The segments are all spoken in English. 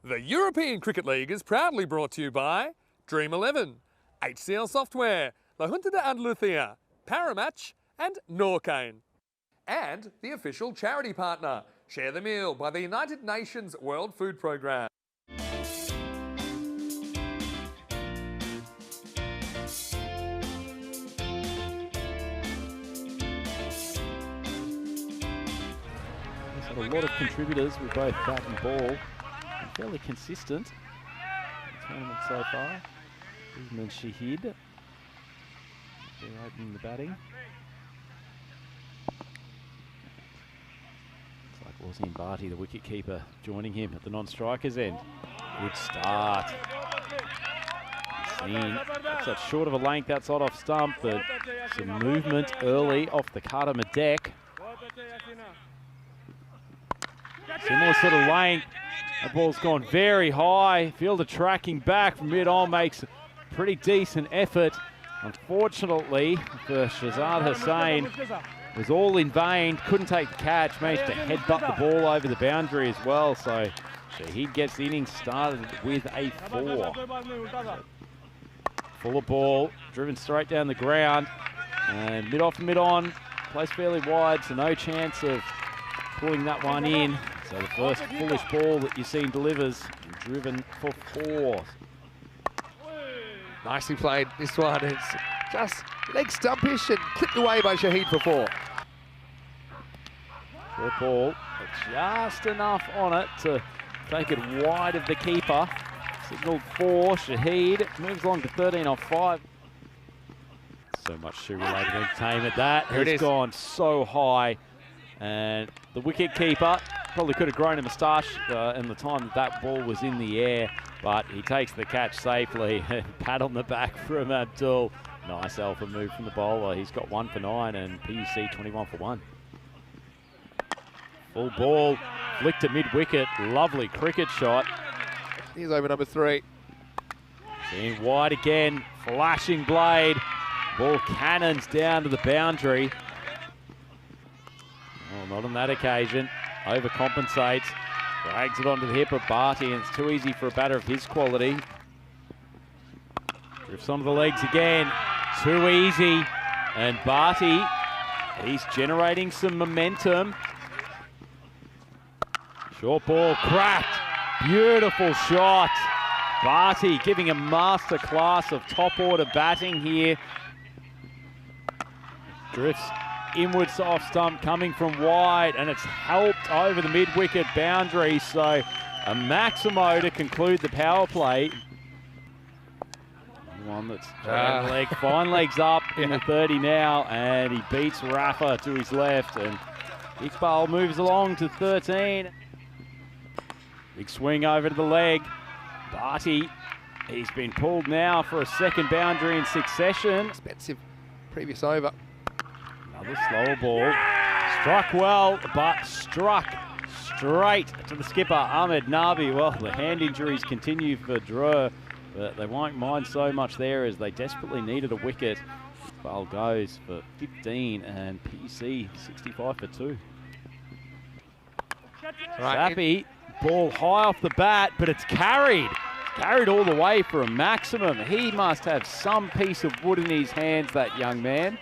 The European Cricket League is proudly brought to you by Dream 11, HCL Software, La Junta de Andalucía, Paramatch and Norcane. And the official charity partner, Share the Meal by the United Nations World Food Programme. Had a lot of contributors with both bat and ball. Fairly consistent in the tournament so far. Usman Shahid, they're opening the batting. Looks like Wasim Bhatti, the wicketkeeper, joining him at the non-strikers end. Good start. That's that short of a length outside off stump, but some movement early off the Karma deck. Similar sort of length. That ball's gone very high. Fielder tracking back from mid-on makes a pretty decent effort. Unfortunately for Shahzad Hussain, it was all in vain. Couldn't take the catch. Managed to headbutt the ball over the boundary as well. So Shahid gets the innings started with a 4. Fuller ball, driven straight down the ground. And mid-off and mid-on, placed fairly wide, so no chance of pulling that one in. So the first bullish ball that you've seen delivers, driven for 4. Nicely played, this one. It's just leg stumpish and clipped away by Shahid for 4. Short ball, but just enough on it to take it wide of the keeper. Signalled 4, Shahid moves along to 13 off 5. So much shoe-related entertainment. That has gone so high. And the wicket keeper probably could have grown a moustache in the time that ball was in the air, but he takes the catch safely. And pat on the back from Abdul. Nice alpha move from the bowler. He's got 1 for 9 and PUC 21 for 1. Full ball, flicked to mid-wicket. Lovely cricket shot. Here's over number 3. Seen wide again, flashing blade. Ball cannons down to the boundary. Oh, not on that occasion. Overcompensates. Drags it onto the hip of Bhatti, and it's too easy for a batter of his quality. Drifts onto the legs again. Too easy. And Bhatti, he's generating some momentum. Short ball cracked. Beautiful shot. Bhatti giving a master class of top order batting here. Drifts inwards off stump, coming from wide, and it's helped over the mid-wicket boundary. So a Maximo to conclude the power play. One that's fine legs up in the 30 now, and he beats Rafa to his left, and Iqbal moves along to 13. Big swing over to the leg. Bhatti, he's been pulled now for a second boundary in succession. Expensive previous over. Another slower ball. Struck well, but struck straight to the skipper, Ahmed Nabi. Well, the hand injuries continue for Drew, but they won't mind so much there as they desperately needed a wicket. Ball goes for 15 and PUC 65 for 2. Sappy, ball high off the bat, but it's carried. Carried all the way for a maximum. He must have some piece of wood in his hands, that young man.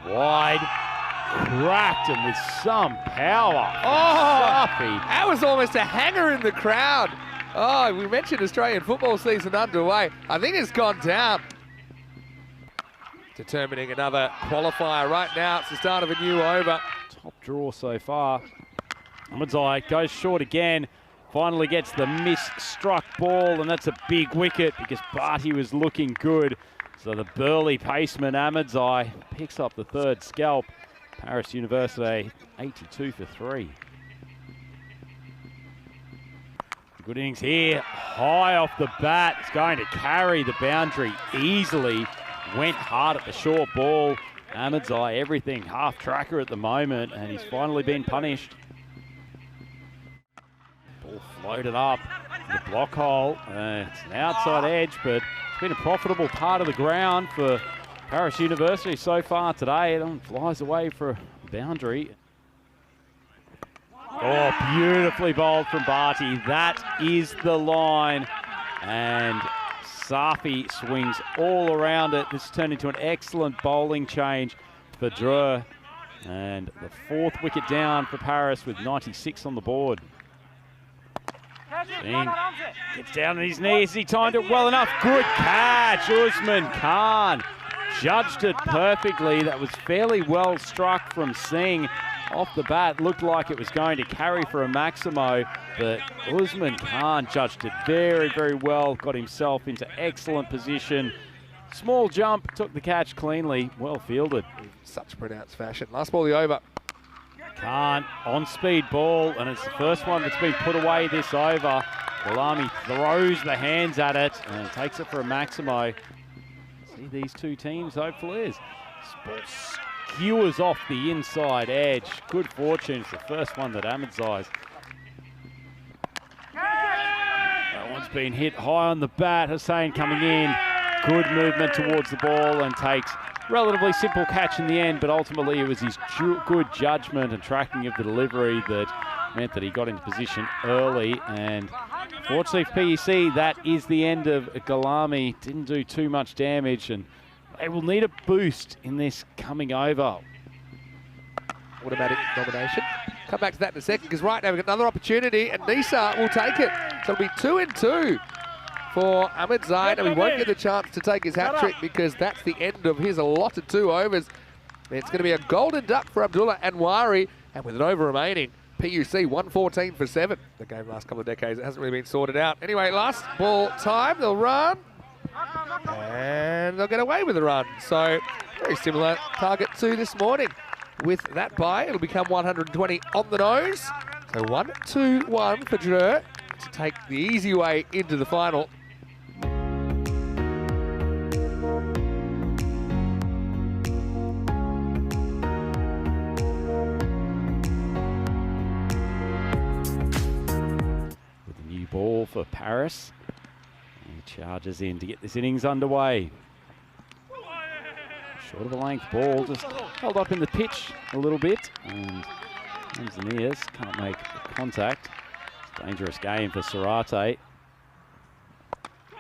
Wide, cracked him with some power. Oh, that was almost a hanger in the crowd. Oh, we mentioned Australian football season underway. I think it's gone down. Determining another qualifier right now. It's the start of a new over. Top draw so far. Ahmedzai goes short again. Finally gets the mis-struck ball, and that's a big wicket because Bhatti was looking good. So the burly paceman Ahmedzai picks up the 3rd scalp. Paris University 82 for 3. Good innings here, high off the bat. It's going to carry the boundary easily. Went hard at the short ball. Ahmedzai, everything half tracker at the moment, and he's finally been punished. Ball floated up to the block hole. It's an outside edge, but it's been a profitable part of the ground for Paris University so far today. It flies away for a boundary. Oh, beautifully bowled from Barty. That is the line. And Safi swings all around it. This turned into an excellent bowling change for Drew. And the 4th wicket down for Paris with 96 on the board. Singh gets down on his knees. He timed it well enough. Good catch. Usman Khan judged it perfectly. That was fairly well struck from Singh. Off the bat, looked like it was going to carry for a Maximo, but Usman Khan judged it very, very well. Got himself into excellent position. Small jump, took the catch cleanly. Well fielded. Such pronounced fashion. Last ball of the over. Khan on speed ball, and it's the first one that's been put away this over. Galami throws the hands at it and takes it for a Maximo. See these two teams, hopefully. This ball skewers off the inside edge. Good fortune. It's the first one that Ahmed's eyes. That one's been hit high on the bat. Hussain coming in. Good movement towards the ball and takes relatively simple catch in the end, but ultimately it was his good judgment and tracking of the delivery that meant that he got into position early. And fortunately for PUC, that is the end of Galami. Didn't do too much damage, and they will need a boost in this coming over. Automatic nomination. Come back to that in a second, because right now we've got another opportunity, and Nisa will take it. So it'll be 2 and 2 for Ahmed Zaid, and we won't get the chance to take his hat-trick because that's the end of his allotted 2 overs. It's going to be a golden duck for Abdullah Anwari, and with an over remaining, PUC 114 for 7. The game last couple of decades, it hasn't really been sorted out. Anyway, last ball time, they'll run, and they'll get away with the run. So, very similar target to this morning. With that bye, it'll become 120 on the nose. So 1-2-1 for Drew to take the easy way into the final. With a new ball for Paris. He charges in to get this innings underway. Short of a length ball, just held up in the pitch a little bit, and Tanzanians can't make contact. It's a dangerous game for Surate.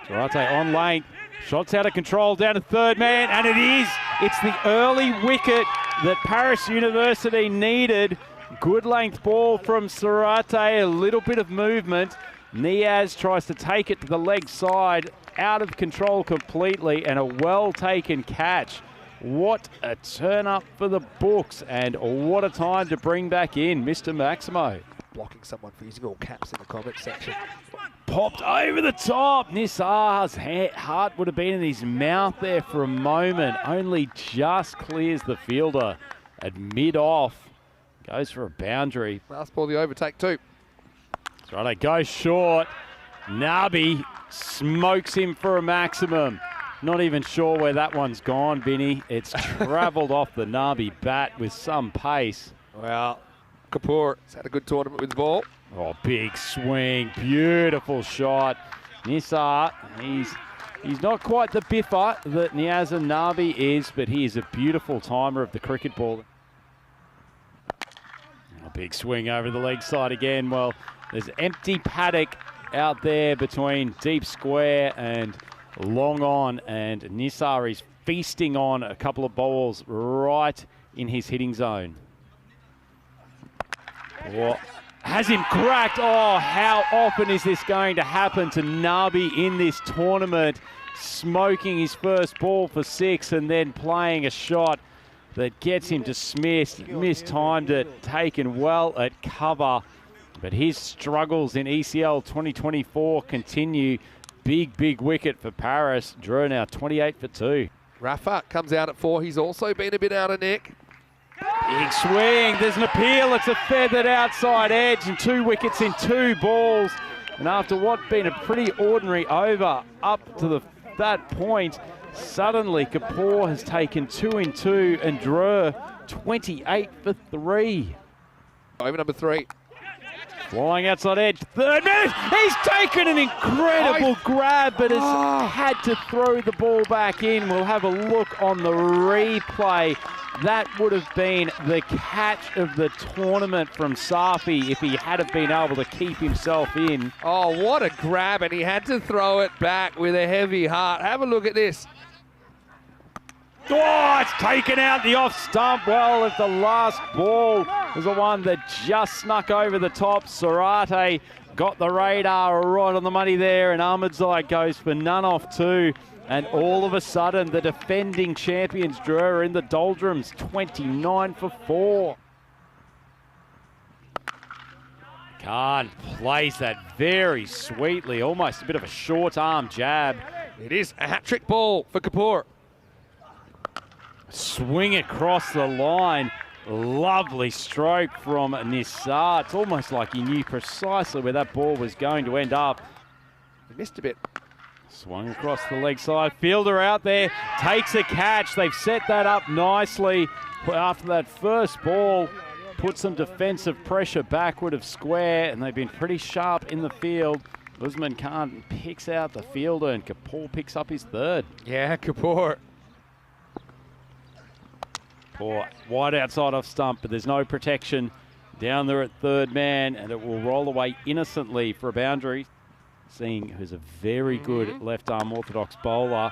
Surate on length, shots out of control, down to third man, and it is! It's the early wicket that Paris University needed. Good length ball from Surate, a little bit of movement. Niaz tries to take it to the leg side, out of control completely, and a well-taken catch. What a turn up for the books, and what a time to bring back in Mr. Maximo. Blocking someone for using all caps in the comment section. Popped over the top. Nisar's heart would have been in his mouth there for a moment. Only just clears the fielder at mid-off. Goes for a boundary. Last ball, the overtake 2. That's right, it goes short. Nabi smokes him for a maximum. Not even sure where that one's gone, Vinny. It's travelled off the Nabi bat with some pace. Well, Kapoor has had a good tournament with the ball. Oh, big swing, beautiful shot. Nisar, he's not quite the biffer that Niazam Nabi is, but he is a beautiful timer of the cricket ball. A big swing over the leg side again. Well, there's empty paddock out there between deep square and long on, and Nisar is feasting on a couple of balls right in his hitting zone. Oh, has him cracked. Oh, how often is this going to happen to Nabi in this tournament? Smoking his first ball for 6 and then playing a shot that gets him dismissed. Mistimed it, taken well at cover. But his struggles in ECL 2024 continue. Big wicket for Paris. Drew now 28 for 2. Rafa comes out at 4. He's also been a bit out of nick. Big swing. There's an appeal. It's a feathered outside edge and 2 wickets in 2 balls. And after what been a pretty ordinary over up to that point, suddenly Kapoor has taken 2 in 2 and Drew 28 for 3. Over number 3. Flying outside edge, third man, he's taken an incredible grab, but has had to throw the ball back in. We'll have a look on the replay. That would have been the catch of the tournament from Safi if he had have been able to keep himself in. Oh, what a grab, and he had to throw it back with a heavy heart. Have a look at this. Oh, it's taken out the off stump. Well, if the last ball was the one that just snuck over the top, Sarate got the radar right on the money there, and Ahmedzai goes for none off two. And all of a sudden, the defending champions, Drew, are in the doldrums, 29 for 4. Khan plays that very sweetly, almost a bit of a short arm jab. It is a hat-trick ball for Kapoor. Swing across the line. Lovely stroke from Nisar. It's almost like he knew precisely where that ball was going to end up. He missed a bit. Swung across the leg side. Fielder out there, takes a catch. They've set that up nicely. After that first ball, put some defensive pressure backward of square, and they've been pretty sharp in the field. Usman Khan picks out the fielder, and Kapoor picks up his third. Yeah, Kapoor. Wide outside off stump, but there's no protection down there at third man, and it will roll away innocently for a boundary. Seeing who's a very good left-arm orthodox bowler,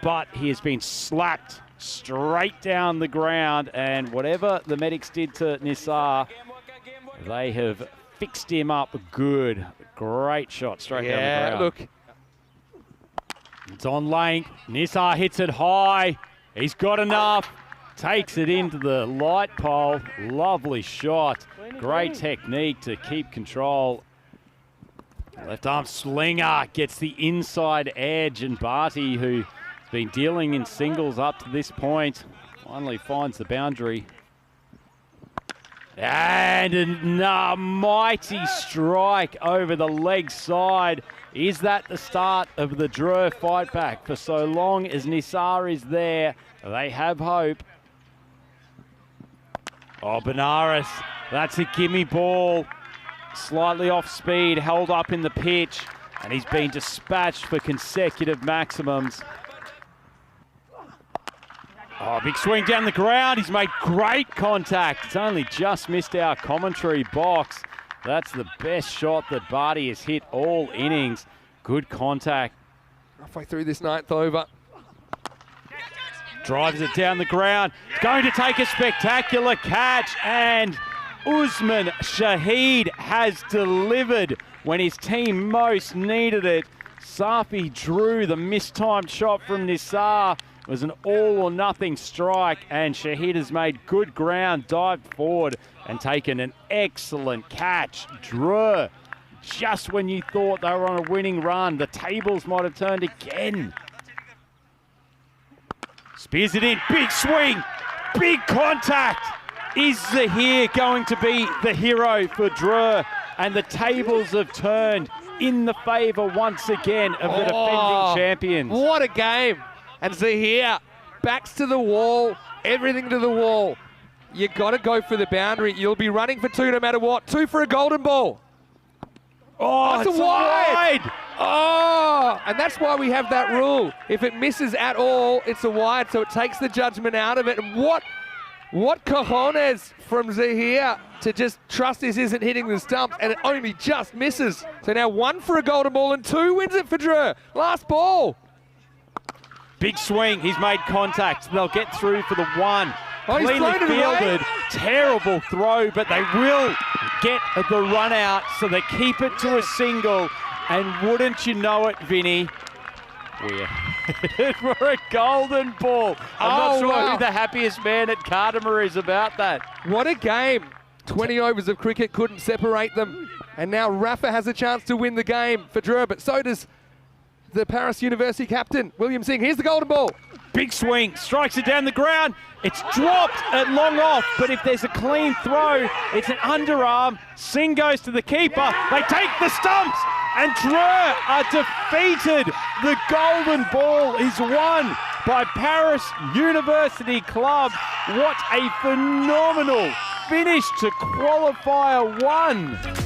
but he has been slapped straight down the ground, and whatever the medics did to Nisar, they have fixed him up good. Great shot straight down the ground. Look. It's on length. Nisar hits it high. He's got enough. Takes it into the light pole. Lovely shot. Great technique to keep control. Left arm slinger gets the inside edge, and Barty, who's been dealing in singles up to this point, finally finds the boundary. And a mighty strike over the leg side. Is that the start of the Drur fight back? For so long as Nisar is there, they have hope. Oh, Benares, that's a gimme ball. Slightly off speed, held up in the pitch, and he's been dispatched for consecutive maximums. Oh, big swing down the ground. He's made great contact. It's only just missed our commentary box. That's the best shot that Barty has hit all innings. Good contact. Halfway through this ninth over. Drives it down the ground. It's going to take a spectacular catch, and Usman Shahid has delivered when his team most needed it. Safi drew the mistimed shot from Nisar. It was an all-or-nothing strike, and Shahid has made good ground, dived forward, and taken an excellent catch. Drew, just when you thought they were on a winning run, the tables might have turned again. Spears it in, big swing, big contact. Is Zahir going to be the hero for Drew? And the tables have turned in the favour once again of the defending champions. What a game. And Zahir, backs to the wall, everything to the wall. You got to go for the boundary. You'll be running for two no matter what. Two for a golden ball. Oh, it's wide. Oh, and that's why we have that rule. If it misses at all, it's a wide, so it takes the judgment out of it. And what cojones from Zahir to just trust this isn't hitting the stumps, and it only just misses. So now one for a golden ball and two wins it for Drew. Last ball. Big swing, he's made contact. They'll get through for the one. Oh, he's Cleanly thrown it fielded, away. Terrible throw, but they will get the run out, so they keep it to a single. And wouldn't you know it, Vinny, we're headed for a golden ball. I'm not sure who the happiest man at Cardimer is about that. What a game. 20 overs of cricket couldn't separate them. And now Rafa has a chance to win the game for Drew, but so does the Paris University captain, William Singh. Here's the golden ball. Big swing, strikes it down the ground. It's dropped at long off, but if there's a clean throw, it's an underarm. Singh goes to the keeper. They take the stumps, and Drew are defeated. The golden ball is won by Paris University Club. What a phenomenal finish to Qualifier 1.